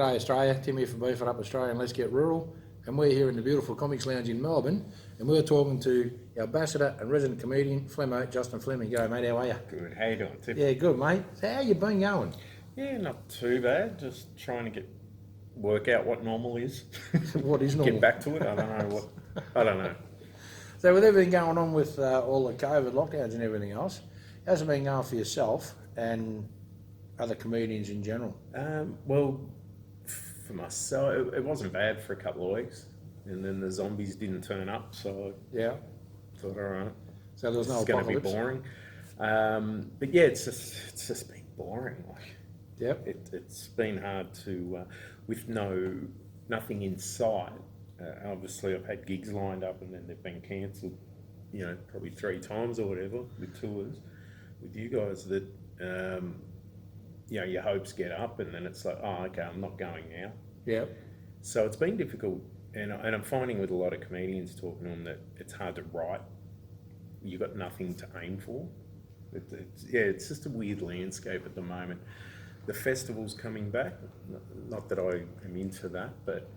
G'day Australia, Tim here from Beef It Up Australia and Let's Get Rural. And we're here in the beautiful Comics Lounge in Melbourne and we're talking to our ambassador and resident comedian, Flemo, Justin Fleming. G'day mate, how are you? Good, how you doing, Tim? Yeah, good mate. So how you been going? Yeah, not too bad, just trying to work out what normal is. What is normal? Get back to it, I don't know. So with everything going on with all the COVID lockdowns and everything else, how's it been going for yourself and other comedians in general? Well, for myself, it wasn't bad for a couple of weeks, and then the zombies didn't turn up, so Yeah. I thought, all right, So there was no it's going to be apocalypse? boring. But yeah, it's just been boring. Like, Yep. it's been hard to, with nothing in sight. Obviously, I've had gigs lined up, and then they've been cancelled. You know, probably 3 times or whatever with tours with you guys. That you know, your hopes get up, and then it's like, oh, okay, I'm not going now. Yep. So it's been difficult, and I'm finding with a lot of comedians talking to them that it's hard to write. You've got nothing to aim for. It's just a weird landscape at the moment. The festival's coming back. Not that I am into that, but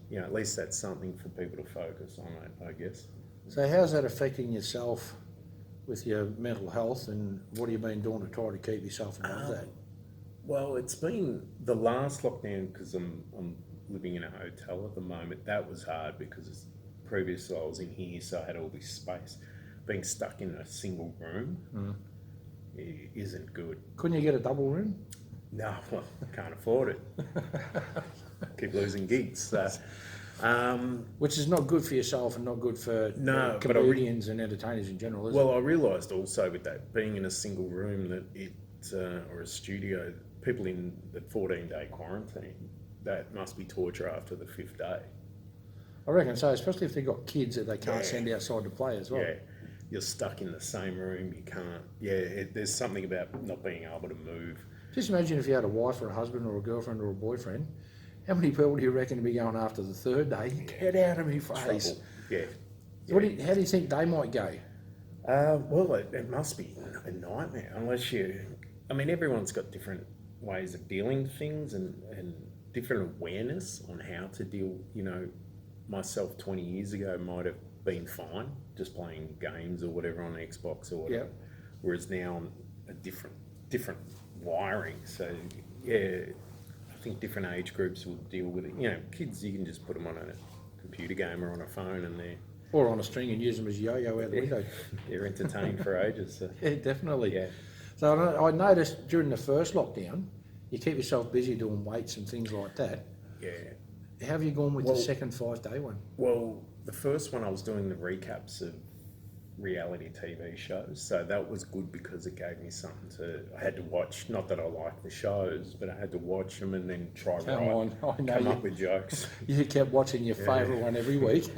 you know, at least that's something for people to focus on, I guess. So how's that affecting yourself with your mental health and what have you been doing to try to keep yourself above that? Well, it's been the last lockdown because I'm living in a hotel at the moment. That was hard because previously I was in here, so I had all this space. Being stuck in a single room isn't good. Couldn't you get a double room? No, well, I can't afford it. Keep losing gigs. So, Which is not good for yourself and not good for comedians and entertainers in general, is it? Well, I realised also with that, being in a single room, that or a studio, people in the 14-day quarantine, that must be torture after the 5th day. I reckon so, especially if they've got kids that they can't send outside to play as well. Yeah, you're stuck in the same room, you can't, there's something about not being able to move. Just imagine if you had a wife or a husband or a girlfriend or a boyfriend, how many people do you reckon to be going after the 3rd day? Get out of me face. Trouble. Yeah. How do you think they might go? Well, it must be a nightmare unless everyone's got different ways of dealing with things and different awareness on how to deal. You know, myself 20 years ago might have been fine just playing games or whatever on Xbox or whatever, whereas now I'm a different wiring. So yeah, I think different age groups will deal with it. You know, kids, you can just put them on a computer game or on a phone and or on a string and use them as yo-yo out the window. They're entertained for ages. So. Yeah, definitely. Yeah. So I noticed during the first lockdown, you keep yourself busy doing weights and things like that. Yeah. How have you gone with the second 5-day one? Well, the first one I was doing the recaps of reality TV shows, so that was good because it gave me something I had to watch. Not that I like the shows, but I had to watch them and then try come up with jokes. You kept watching your favourite one every week.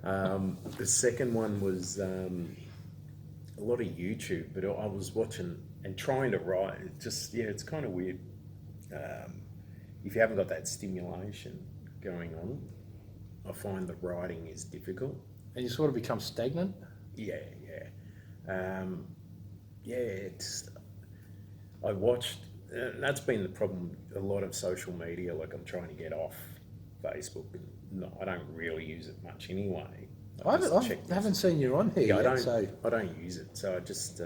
The second one was a lot of YouTube, but I was watching and trying to write. It's kind of weird. If you haven't got that stimulation going on, I find that writing is difficult. And you sort of become stagnant? I watched, that's been the problem, a lot of social media, like I'm trying to get off Facebook, and no, I don't really use it much anyway. I haven't seen you on here yet, I don't use it, so I just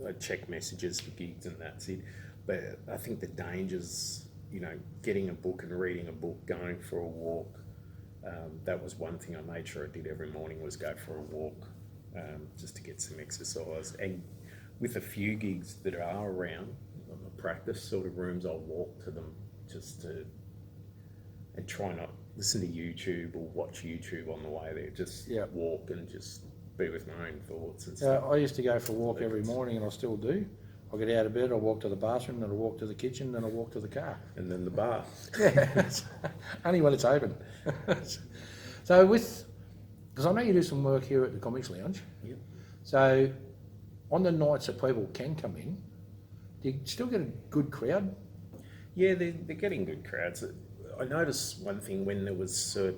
I check messages for gigs and that's it. But I think the dangers, you know, getting a book and reading a book, going for a walk, that was one thing I made sure I did every morning, was go for a walk, just to get some exercise. And with a few gigs that are around, practice sort of rooms, I'll walk to them and try not listen to YouTube or watch YouTube on the way there. Just walk and just be with my own thoughts and stuff. I used to go for a walk every morning, and I still do. I get out of bed, I walk to the bathroom, then I walk to the kitchen, then I walk to the car. And then the bar. Yeah, only when it's open. So because I know you do some work here at the Comics Lounge. Yep. So on the nights that people can come in, do you still get a good crowd? Yeah, they're getting good crowds. I noticed one thing when there was a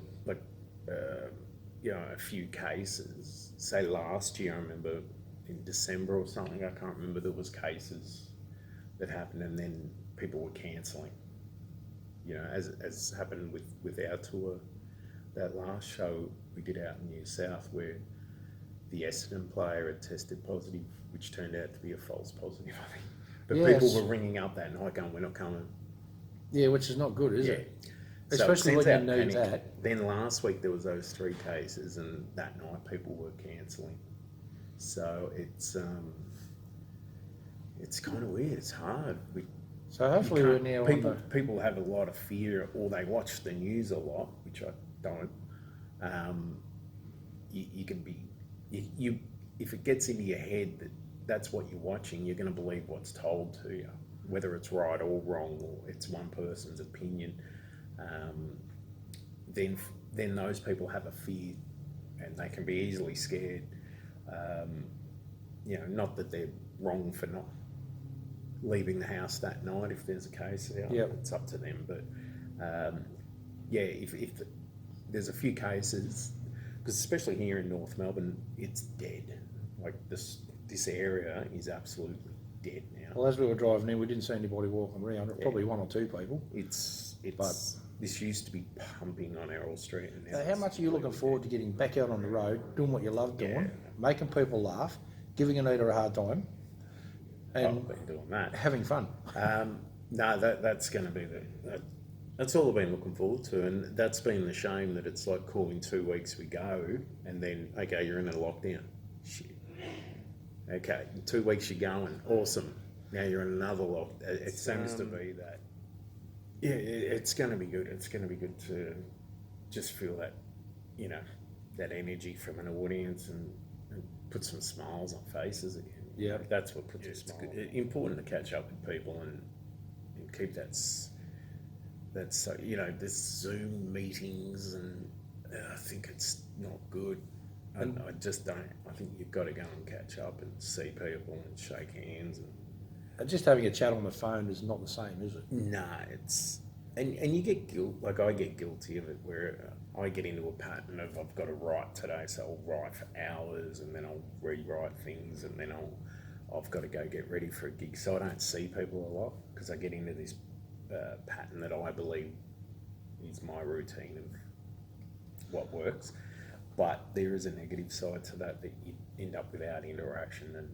few cases. Say last year, I remember in December or something, I can't remember, there was cases that happened and then people were cancelling. you know, as happened with our tour, that last show we did out in New South where the Essendon player had tested positive, which turned out to be a false positive, I think. But Yes. people were ringing up that night going, we're not coming. Yeah, which is not good, is it? So Especially it when sends you out need panic. that. Then last week there was those 3 cases, and that night people were cancelling. So it's kind of weird. It's hard. So hopefully we're now on the... People have a lot of fear, or they watch the news a lot, which I don't. You can be if it gets into your head that that's what you're watching, you're going to believe what's told to you, whether it's right or wrong, or it's one person's opinion. Then those people have a fear, and they can be easily scared. You know, not that they're wrong for not leaving the house that night if there's a case out. Yep. It's up to them. But if there's a few cases, because especially here in North Melbourne, it's dead. Like this area is absolutely dead now. Well, as we were driving in, we didn't see anybody walking around. Probably 1 or 2 people. This used to be pumping on Errol Street. And now So how much are you looking forward to getting back out on the road, doing what you love doing, making people laugh, giving Anita a hard time, and I've been doing that. having fun? No, that's going to be that's all I've been looking forward to, and that's been the shame that it's like cool, in 2 weeks we go, and then okay, you're in a lockdown. Shit. Okay, in 2 weeks you're going. Awesome. Now you're in another lockdown. It seems to be that. Yeah, it's going to be good. It's going to be good to just feel that, you know, that energy from an audience and put some smiles on faces again. Yeah, that's what puts a smile. It's important to catch up with people and keep that's so, you know, there's Zoom meetings, and I think it's not good. I just don't. I think you've got to go and catch up and see people and shake hands. And just having a chat on the phone is not the same, is it? Nah, it's and you get guilt. Like I get guilty of it, where I get into a pattern of I've got to write today, so I'll write for hours, and then I'll rewrite things, and then I've got to go get ready for a gig. So I don't see people a lot because I get into this pattern that I believe is my routine of what works. But there is a negative side to that you end up without interaction, and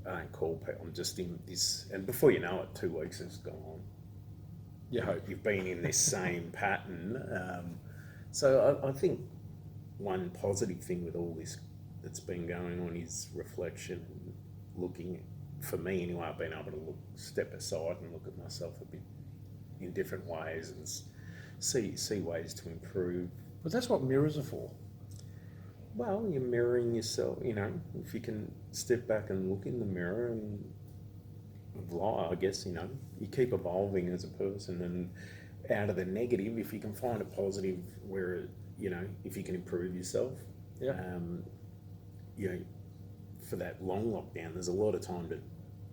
I don't call people. I'm just in this, and before you know it, 2 weeks has gone. You hope you've been in this same pattern. So I think one positive thing with all this that's been going on is reflection and looking. For me anyway, I've been able to step aside and look at myself a bit in different ways and see ways to improve. But that's what mirrors are for. Well, you're mirroring yourself, you know, if you can step back and look in the mirror and I guess, you know, you keep evolving as a person, and out of the negative, if you can find a positive where, you know, if you can improve yourself, you know, for that long lockdown, there's a lot of time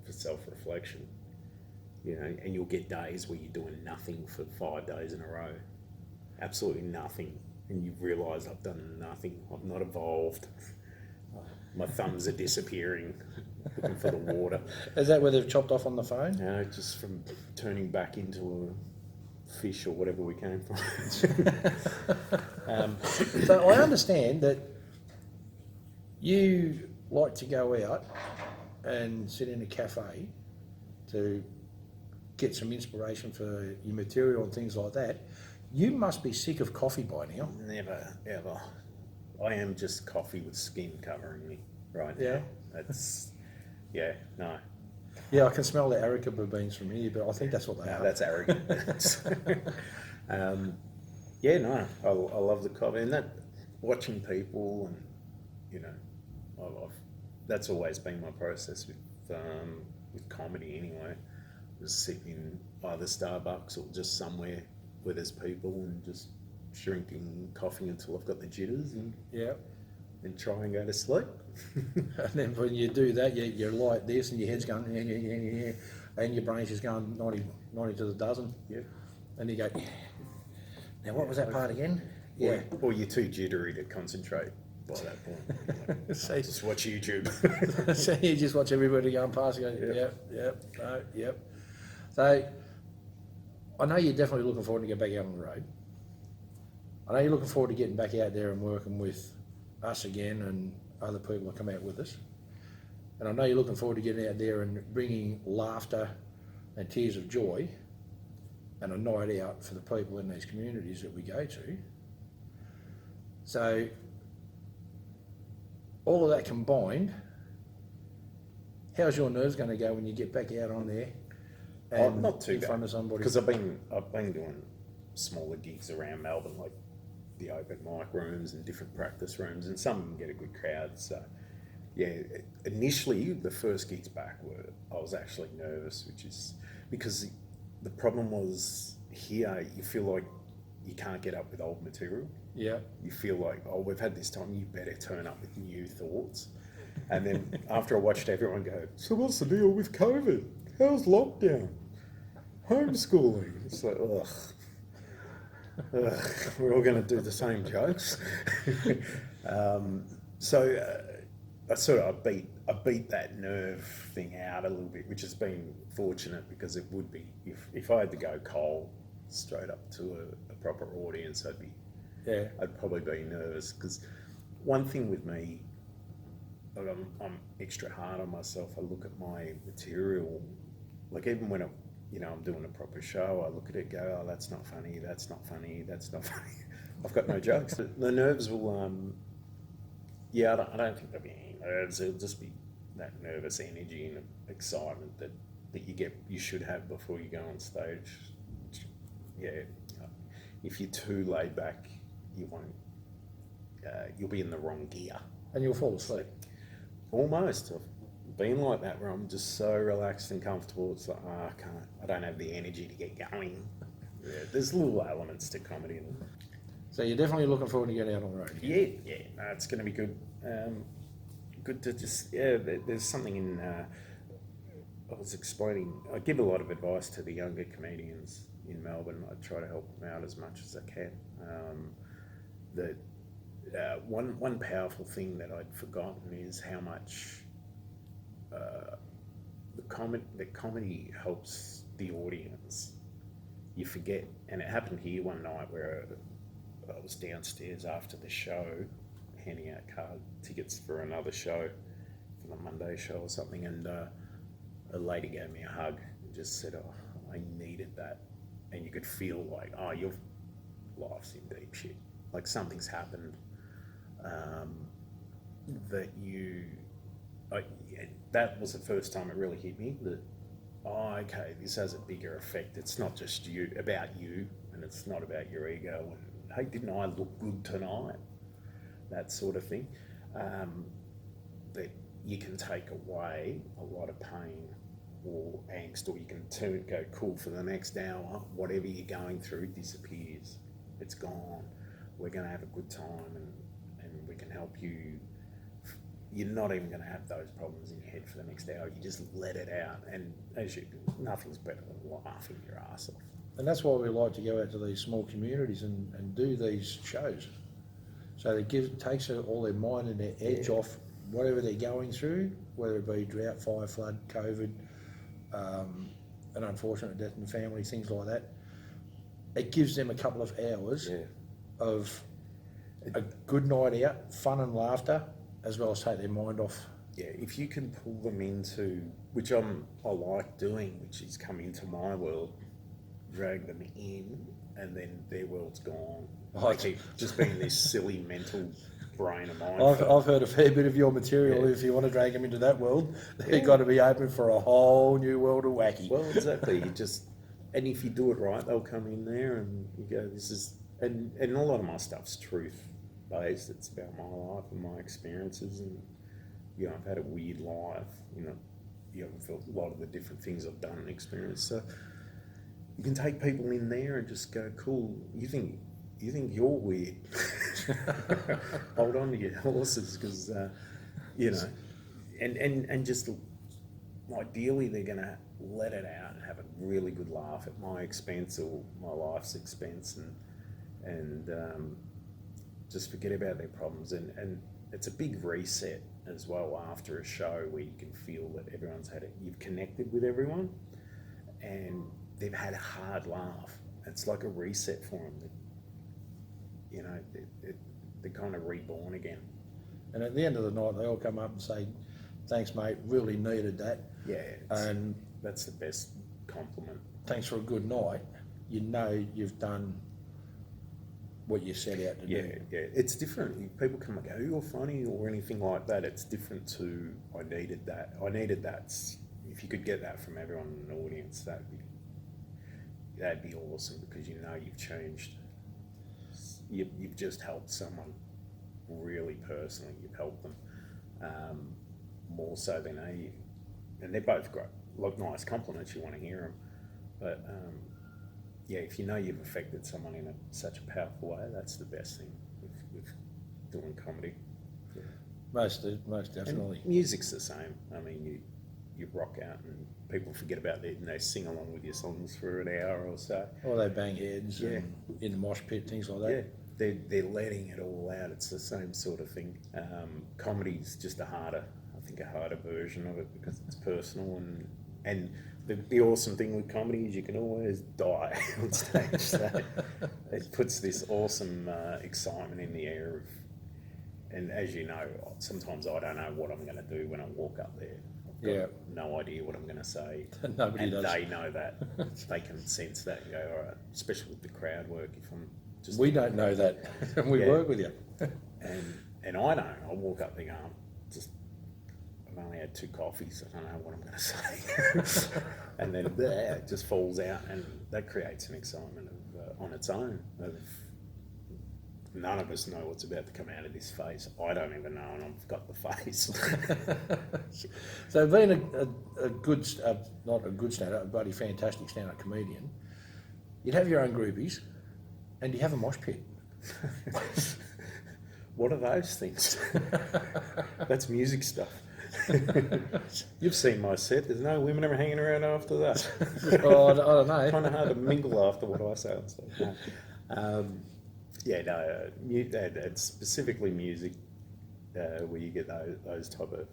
for self-reflection, you know, and you'll get days where you're doing nothing for 5 days in a row, absolutely nothing. And you realise I've done nothing. I've not evolved. My thumbs are disappearing, looking for the water. Is that where they've chopped off on the phone? No, just from turning back into a fish or whatever we came from. So I understand that you like to go out and sit in a cafe to get some inspiration for your material and things like that. You must be sick of coffee by now. Never, ever. I am just coffee with skin covering me right now. That's, no. Yeah, I can smell the Arequipa beans from here, but I think that's what they are. That's arrogant. I love the coffee, and that watching people, and you know, that's always been my process with comedy anyway. Just sit in either Starbucks or just somewhere where there's people and just drinking coffee until I've got the jitters and try and go to sleep. And then when you do that, you're like this, and your head's going, and your brain's just going 90 to the dozen. Yeah. And you go, now what was that part again? Yeah. Or you're too jittery to concentrate by that point. Like, So, just watch YouTube. so you just watch everybody going past and go, yep. So I know you're definitely looking forward to get back out on the road. I know you're looking forward to getting back out there and working with us again and other people that come out with us. And I know you're looking forward to getting out there and bringing laughter and tears of joy and a night out for the people in these communities that we go to. So, all of that combined, how's your nerves going to go when you get back out on there and not too in bad, front of somebody? because I've been doing smaller gigs around Melbourne, like the open mic rooms and different practice rooms, and some of them get a good crowd. So yeah, initially the first gigs back I was actually nervous, which is because the problem was here you feel like you can't get up with old material. Yeah. You feel like, oh, we've had this time, you better turn up with new thoughts. And then after I watched everyone go, so what's the deal with COVID? How's lockdown? Homeschooling? It's like, ugh, we're all going to do the same jokes. I sort of I beat that nerve thing out a little bit, which has been fortunate, because it would be, if I had to go cold straight up to a proper audience, I'd probably be nervous, because one thing with me, like I'm extra hard on myself. I look at my material, like even when I'm doing a proper show, I look at it, go, oh, that's not funny, that's not funny, that's not funny. I've got no jokes. The nerves will, I don't think there'll be any nerves. It'll just be that nervous energy and excitement that you should have before you go on stage. Yeah, if you're too laid back, you won't. You'll be in the wrong gear. And you'll fall asleep. Almost. I've been like that, where I'm just so relaxed and comfortable. It's like, I don't have the energy to get going. Yeah, there's little elements to comedy. So you're definitely looking forward to getting out on the road again. Yeah, no, it's going to be good. Good to just, there's something in, I was explaining, I give a lot of advice to the younger comedians in Melbourne. I try to help them out as much as I can. One powerful thing that I'd forgotten is how much the comedy helps the audience. You forget, and it happened here one night where I was downstairs after the show, handing out tickets for another show, for the Monday show or something, and a lady gave me a hug and just said, oh, I needed that. And you could feel like, oh, your life's in deep shit. Like something's happened that was the first time it really hit me that, oh, okay, this has a bigger effect. It's not just about you, and it's not about your ego. And hey, didn't I look good tonight? That sort of thing. That you can take away a lot of pain or angst, or you can go, cool, for the next hour, whatever you're going through disappears. It's gone. We're going to have a good time, and we can help you. You're not even going to have those problems in your head for the next hour. You just let it out, and nothing's better than laughing your ass off. And that's why we like to go out to these small communities and do these shows. So it takes all their mind and their edge off whatever they're going through, whether it be drought, fire, flood, COVID, an unfortunate death in the family, things like that. It gives them a couple of hours of a good night out, fun and laughter, as well as take their mind off. Yeah, if you can pull them into, which I like doing, which is come into my world, drag them in, and then their world's gone. They keep just being this silly mental brain of mine. I've heard a fair bit of your material. If you want to drag them into that world, they've got to be open for a whole new world of wacky. Well, exactly. And if you do it right, they'll come in there and you go, this is, and a lot of my stuff's truth based. It's about my life and my experiences, and I've had a weird life. For a lot of the different things I've done and experienced. So you can take people in there and just go, cool. You think you're weird? Hold on to your horses, because and just ideally they're going to let it out and have a really good laugh at my expense or my life's expense, and just forget about their problems. And it's a big reset as well after a show, where you can feel that everyone's you've connected with everyone, and they've had a hard laugh. It's like a reset for them. You know, they're kind of reborn again. And at the end of the night, they all come up and say, "Thanks, mate. Really needed that." Yeah, And that's the best compliment. thanks for a good night. You know you've done what you set out to do. Yeah, it's different. People come and go, "You're funny" or anything like that. It's different to I needed that. If you could get that from everyone in the audience, that'd be awesome, because you know you've changed. You've just helped someone really personally. You've helped them more so than and they're both great. Like, nice compliments, you want to hear them, but yeah, if you know you've affected someone in such a powerful way, that's the best thing with doing comedy. Yeah. Most definitely. And music's the same. I mean, you rock out and people forget about it and they sing along with your songs for an hour or so. Or they bang heads and in the mosh pit, things like that. Yeah, they're letting it all out. It's the same sort of thing. Comedy's just a harder version of it, because it's personal, and the awesome thing with comedy is you can always die on stage. So it puts this awesome excitement in the air and as you know, sometimes I don't know what I'm going to do when I walk up there. I've got no idea what I'm going to say. Nobody does. They know that. They can sense that and go, all right, especially with the crowd work. If I'm just we don't know that, and we work with you. and I don't. I walk up there going, I've only had 2 coffees. I don't know what I'm going to say. And then it just falls out, and that creates an excitement on its own. None of us know what's about to come out of this face. I don't even know, and I've got the face. So being a good, not a good stand-up, a bloody fantastic stand-up comedian, you'd have your own groupies, and you have a mosh pit. What are those things? That's music stuff. You've seen my set. There's no women ever hanging around after that. Oh, I don't know. Kind of hard to mingle after what I say on stage. It's specifically music where you get those type of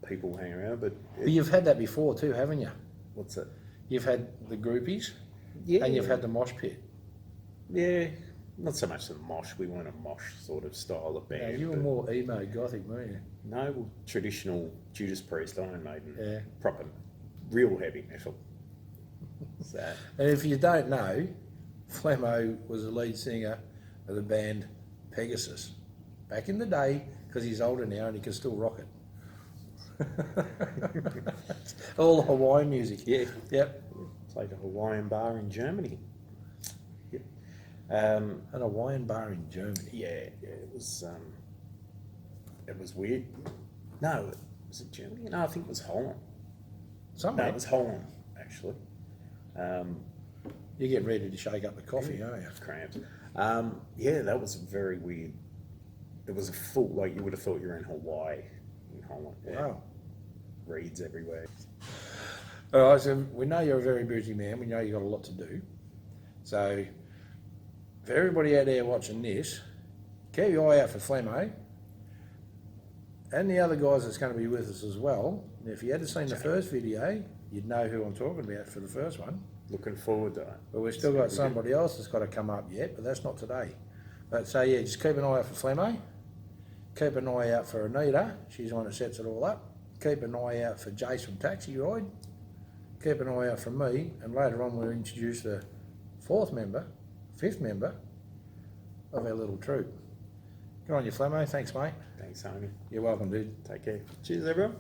people hanging around. But you've had that before too, haven't you? What's that? You've had the groupies, yeah, and you've had the mosh pit. Yeah, not so much the mosh. We weren't a mosh sort of style of band. No, you were more emo gothic, weren't you? No, well, traditional Judas Priest, Iron Maiden, proper, real heavy metal. So. And if you don't know, Flemo was the lead singer of the band Pegasus back in the day, because he's older now and he can still rock it. All the Hawaiian music. Yeah. Yep. Played a Hawaiian bar in Germany. Yep. An Hawaiian bar in Germany. Yeah, it was weird. No, was it Germany? No, I think it was Holland. Somewhere. No, it was Holland, actually. You're getting ready to shake up the coffee, aren't you? Cramps. Yeah, that was very weird. It was a full, like you would have thought you were in Hawaii, in Holland. Yeah. Wow. Reeds everywhere. All right, so we know you're a very busy man. We know you've got a lot to do. So, for everybody out there watching this, keep your eye out for Flemo and the other guys that's going to be with us as well. And if you had seen the first video, you'd know who I'm talking about for the first one. Looking forward to it. But we've still got somebody else that's got to come up yet, but that's not today. But so yeah, just keep an eye out for Flemo. Keep an eye out for Anita. She's the one that sets it all up. Keep an eye out for Jace from Taxi Ride. Keep an eye out for me. And later on we'll introduce the 5th member of our little troop. Good on you, Flemo. Thanks, mate. Thanks, homie. You're welcome, dude. Take care. Cheers, everyone.